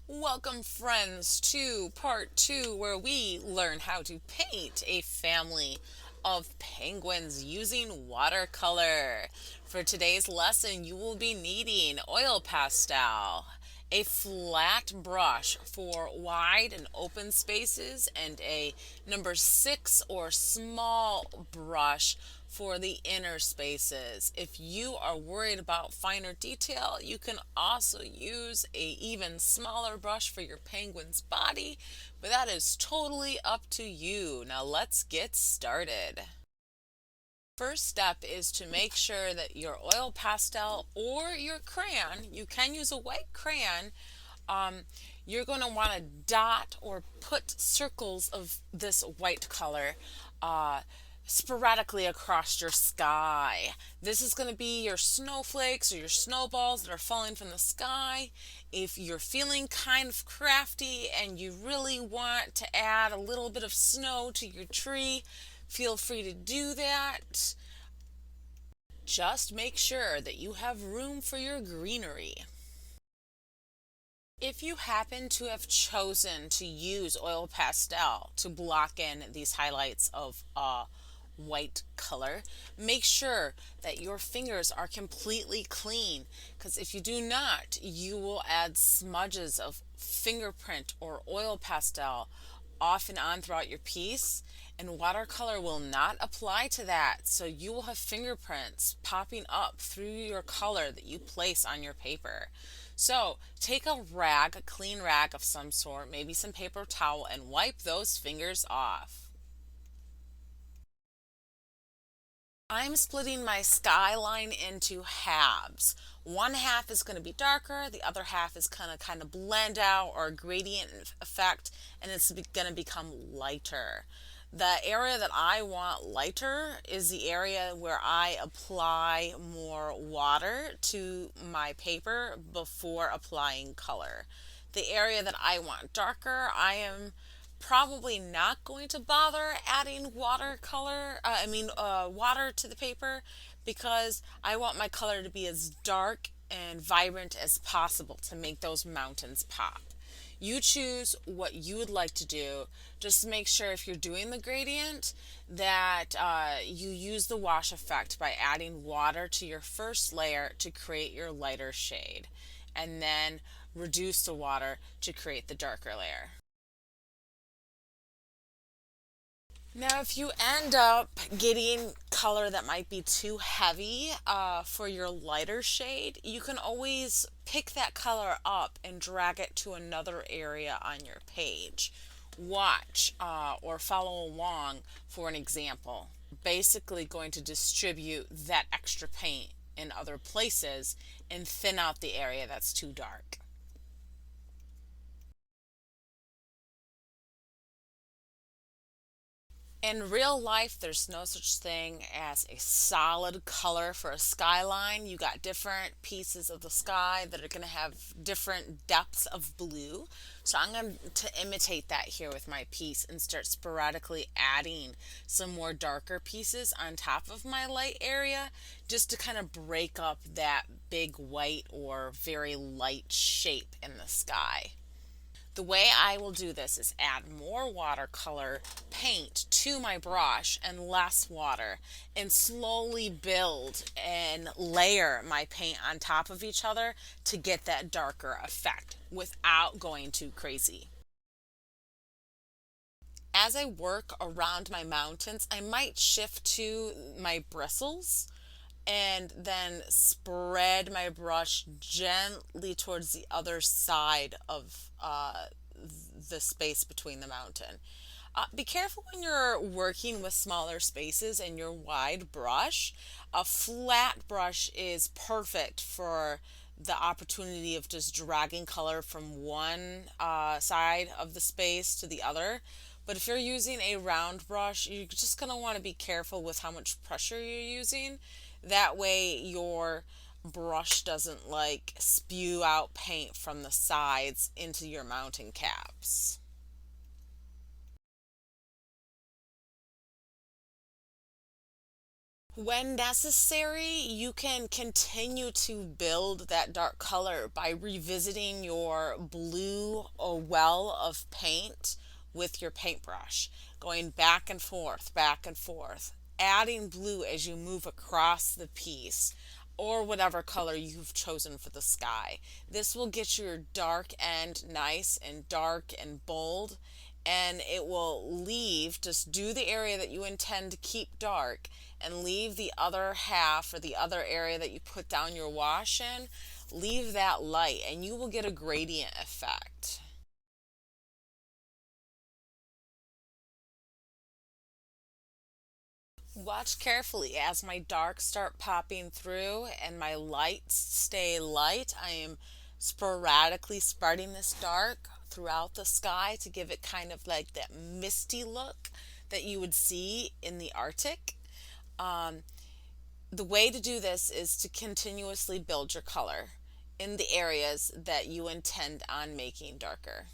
Welcome, friends, to part two, where we learn how to paint a family of penguins using watercolor. For today's lesson, you will be needing oil pastel, a flat brush for wide and open spaces, and a number 6 or small brush for the inner spaces. If you are worried about finer detail, you can also use a even smaller brush for your penguin's body, but that is totally up to you. Now let's get started. First step is to make sure that your oil pastel or your crayon, you can use a white crayon, um, you're going to want to dot or put circles of this white color uh, sporadically across your sky. This is going to be your snowflakes or your snowballs that are falling from the sky. If you're feeling kind of crafty and you really want to add a little bit of snow to your tree, feel free to do that. Just make sure that you have room for your greenery. If you happen to have chosen to use oil pastel to block in these highlights of white color, make sure that your fingers are completely clean, because if you do not, you will add smudges of fingerprint or oil pastel off and on throughout your piece, and watercolor will not apply to that, so you will have fingerprints popping up through your color that you place on your paper. So take a rag, a clean rag of some sort, maybe some paper towel, and wipe those fingers off. I'm splitting my skyline into halves. One half is going to be darker, the other half is going to kind of blend out or gradient effect, and it's going to become lighter. The area that I want lighter is the area where I apply more water to my paper before applying color. The area that I want darker, I am probably not going to bother adding water to the paper, because I want my color to be as dark and vibrant as possible to make those mountains pop. You choose what you would like to do. Just make sure, if you're doing the gradient, that you use the wash effect by adding water to your first layer to create your lighter shade, and then reduce the water to create the darker layer. Now, if you end up getting color that might be too heavy for your lighter shade, you can always pick that color up and drag it to another area on your page. Watch or follow along for an example. Basically going to distribute that extra paint in other places and thin out the area that's too dark. In real life, there's no such thing as a solid color for a skyline. You got different pieces of the sky that are going to have different depths of blue. So I'm going to imitate that here with my piece and start sporadically adding some more darker pieces on top of my light area, just to kind of break up that big white or very light shape in the sky. The way I will do this is add more watercolor paint to my brush and less water, and slowly build and layer my paint on top of each other to get that darker effect without going too crazy. As I work around my mountains, I might shift to my bristles and then spread my brush gently towards the other side of the space between the mountain. Be careful when you're working with smaller spaces and your wide brush. A flat brush is perfect for the opportunity of just dragging color from one side of the space to the other. But if you're using a round brush, you're just going to want to be careful with how much pressure you're using. That way your brush doesn't like spew out paint from the sides into your mountain caps. When necessary, you can continue to build that dark color by revisiting your blue or well of paint with your paintbrush, going back and forth, adding blue as you move across the piece or whatever color you've chosen for the sky. This will get your dark end nice and dark and bold, and it will leave, just do the area that you intend to keep dark and leave the other half or the other area that you put down your wash in, leave that light and you will get a gradient effect. Watch carefully as my darks start popping through and my lights stay light. I am sporadically spreading this dark throughout the sky to give it kind of like that misty look that you would see in the Arctic. Um, the way to do this is to continuously build your color in the areas that you intend on making darker.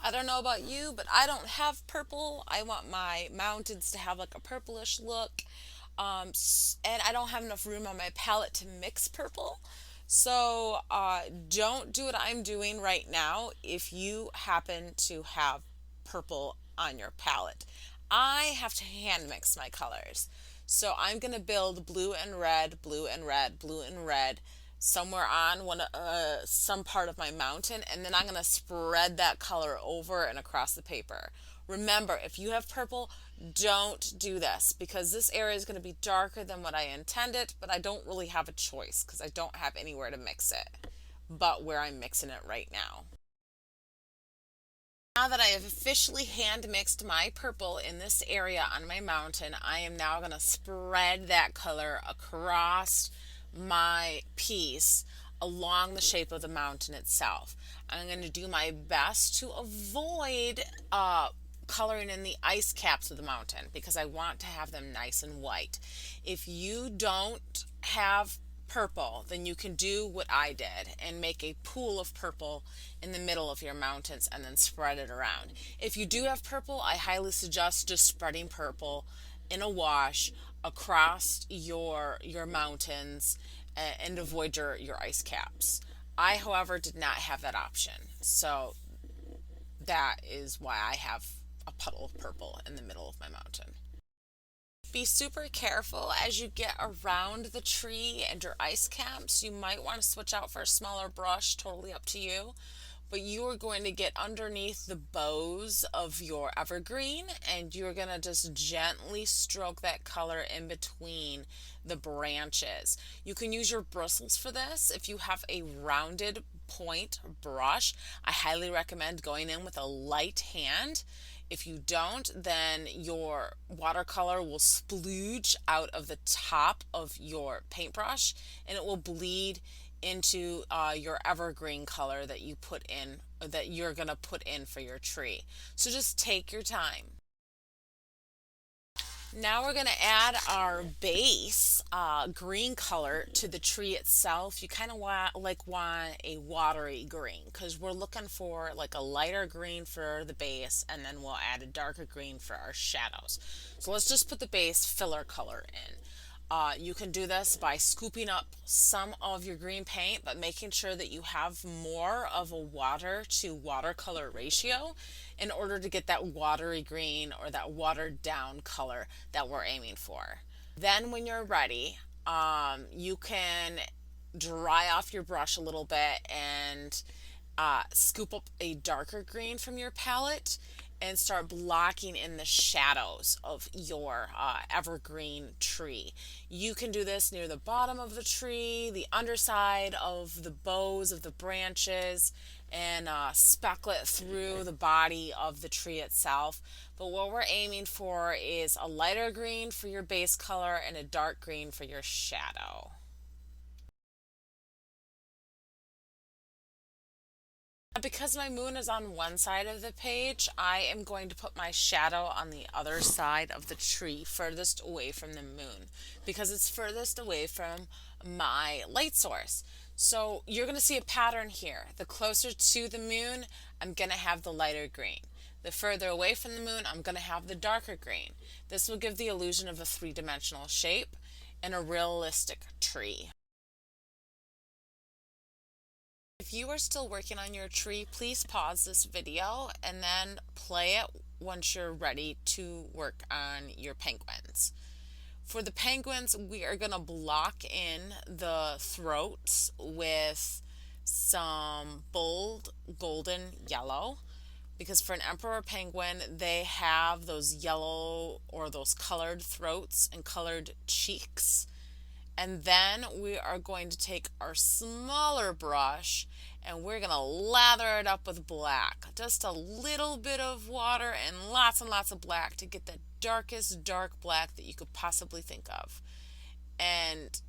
I don't know about you, but I don't have purple. I want my mountains to have like a purplish look. And I don't have enough room on my palette to mix purple. So don't do what I'm doing right now if you happen to have purple on your palette. I have to hand mix my colors. So I'm going to build blue and red, blue and red, blue and red somewhere on some part of my mountain, and then I'm going to spread that color over and across the paper. Remember, if you have purple, don't do this because this area is going to be darker than what I intended, but I don't really have a choice because I don't have anywhere to mix it but where I'm mixing it right now. Now that I have officially hand mixed my purple in this area on my mountain, I am now going to spread that color across my piece along the shape of the mountain itself. I'm going to do my best to avoid coloring in the ice caps of the mountain because I want to have them nice and white. If you don't have purple, then you can do what I did and make a pool of purple in the middle of your mountains and then spread it around. If you do have purple, I highly suggest just spreading purple in a wash across your mountains and avoid your ice caps. I, however, did not have that option. So that is why I have a puddle of purple in the middle of my mountain. Be super careful as you get around the tree and your ice caps. You might want to switch out for a smaller brush, totally up to you. But you are going to get underneath the boughs of your evergreen and you're going to just gently stroke that color in between the branches. You can use your bristles for this. If you have a rounded point brush, I highly recommend going in with a light hand. If you don't, then your watercolor will splooge out of the top of your paintbrush and it will bleed into your evergreen color that you put in, that you're going to put in for your tree. So just take your time. Now we're going to add our base green color to the tree itself. You kind of want a watery green because we're looking for like a lighter green for the base and then we'll add a darker green for our shadows. So let's just put the base filler color in. You can do this by scooping up some of your green paint, but making sure that you have more of a water to watercolor ratio in order to get that watery green or that watered down color that we're aiming for. Then when you're ready, you can dry off your brush a little bit and scoop up a darker green from your palette and start blocking in the shadows of your evergreen tree. You can do this near the bottom of the tree, the underside of the boughs of the branches, and speckle it through the body of the tree itself. But what we're aiming for is a lighter green for your base color and a dark green for your shadow. Because my moon is on one side of the page, I am going to put my shadow on the other side of the tree, furthest away from the moon, because it's furthest away from my light source. So you're going to see a pattern here. The closer to the moon, I'm going to have the lighter green. The further away from the moon, I'm going to have the darker green. This will give the illusion of a three-dimensional shape and a realistic tree. If you are still working on your tree, please pause this video and then play it once you're ready to work on your penguins. For the penguins, we are going to block in the throats with some bold golden yellow, because for an emperor penguin, they have those yellow or those colored throats and colored cheeks. And then we are going to take our smaller brush and we're going to lather it up with black. Just a little bit of water and lots of black to get the darkest dark black that you could possibly think of. And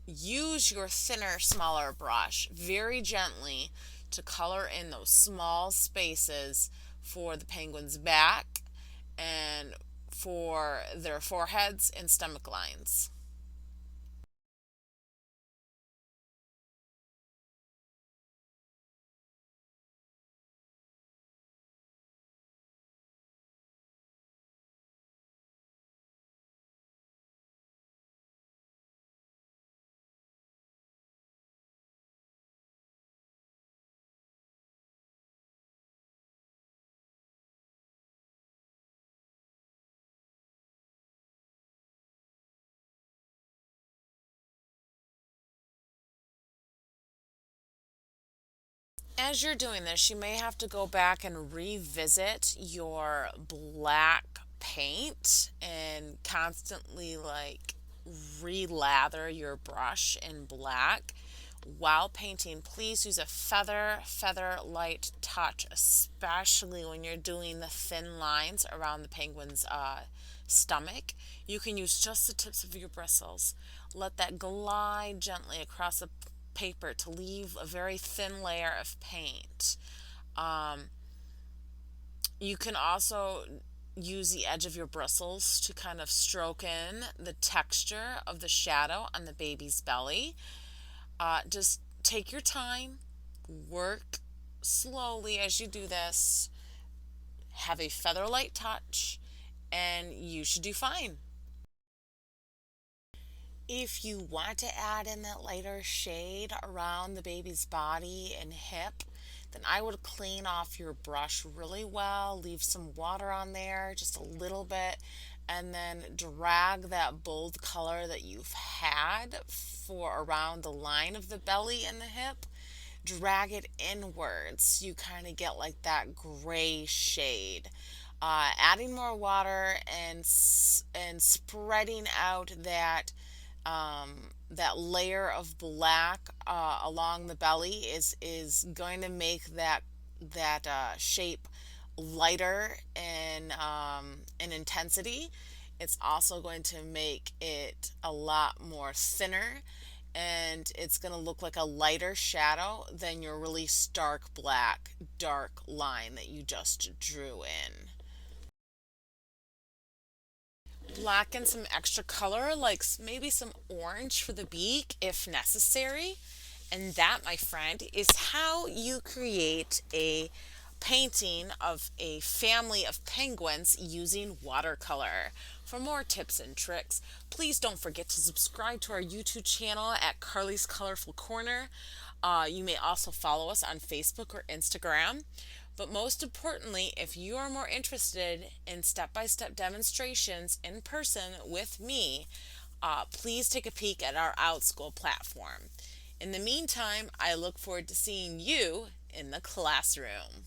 use your thinner, smaller brush very gently to color in those small spaces for the penguin's back and for their foreheads and stomach lines. As you're doing this, you may have to go back and revisit your black paint and constantly re-lather your brush in black. While painting, please use a feather light touch, especially when you're doing the thin lines around the penguin's stomach. You can use just the tips of your bristles. Let that glide gently across the paper to leave a very thin layer of paint. You can also use the edge of your bristles to kind of stroke in the texture of the shadow on the baby's belly. Just take your time, work slowly as you do this, have a feather light touch, and you should do fine. If you want to add in that lighter shade around the baby's body and hip, then I would clean off your brush really well, leave some water on there, just a little bit, and then drag that bold color that you've had for around the line of the belly and the hip, drag it inwards. You kind of get like that gray shade. Adding more water and spreading out that layer of black along the belly is going to make that shape lighter in intensity. It's also going to make it a lot more thinner, and it's going to look like a lighter shadow than your really stark black dark line that you just drew in. Black and some extra color, like maybe some orange for the beak if necessary. And that, my friend, is how you create a painting of a family of penguins using watercolor. For more tips and tricks, please don't forget to subscribe to our YouTube channel at Carly's Colorful Corner. You may also follow us on Facebook or Instagram. But most importantly, if you are more interested in step-by-step demonstrations in person with me, please take a peek at our OutSchool platform. In the meantime, I look forward to seeing you in the classroom.